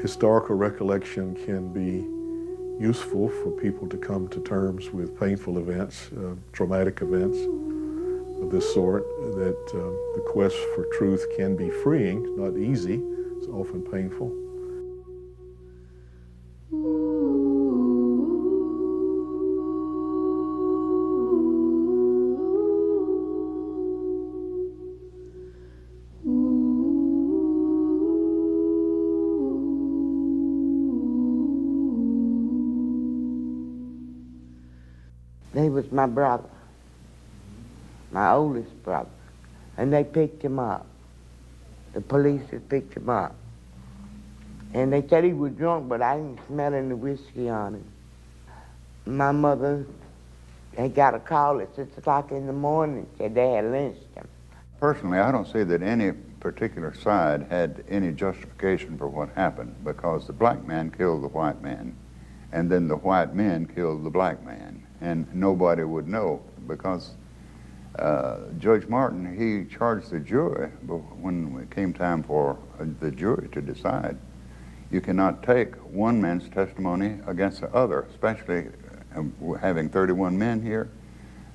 Historical recollection can be useful for people to come to terms with painful events, traumatic events of this sort, that the quest for truth can be freeing, not easy, it's often painful. He was my brother, my oldest brother, and they picked him up. The police had picked him up. And they said he was drunk, but I didn't smell any whiskey on him. My mother had got a call at 6 o'clock in the morning, said they had lynched him. Personally, I don't see that any particular side had any justification for what happened, because the black man killed the white man, and then the white man killed the black man, and nobody would know, because Judge Martin, he charged the jury, but when it came time for the jury to decide, you cannot take one man's testimony against the other, especially having 31 men here.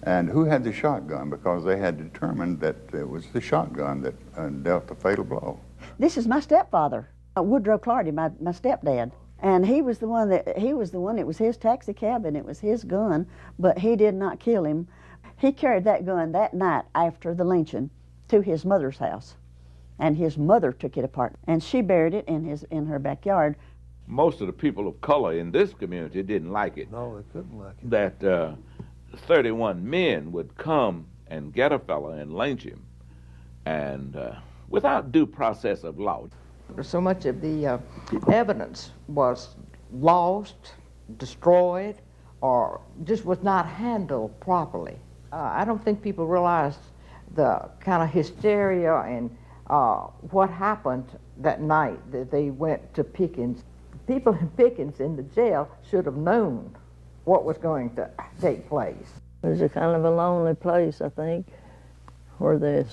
And who had the shotgun? Because they had determined that it was the shotgun that dealt the fatal blow. This is my stepfather, Woodrow Clardy, my stepdad. And he was the one it was his taxi cab and it was his gun, but he did not kill him. He carried that gun that night after the lynching to his mother's house. And his mother took it apart, and she buried it in her backyard. Most of the people of color in this community didn't like it. No, they couldn't like it. That 31 men would come and get a fella and lynch him, and without due process of law. So much of the evidence was lost, destroyed, or just was not handled properly. I don't think people realized the kind of hysteria and what happened that night that they went to Pickens. People in Pickens in the jail should have known what was going to take place. It was a kind of a lonely place, I think, where the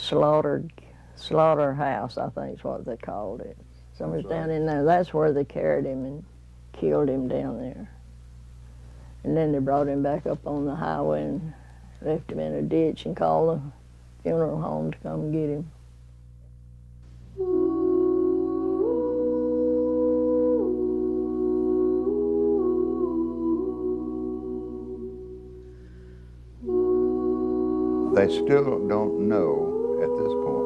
slaughterhouse, I think is what they called it. Somewhere down in there. That's where they carried him and killed him down there. And then they brought him back up on the highway and left him in a ditch and called the funeral home to come get him. They still don't know at this point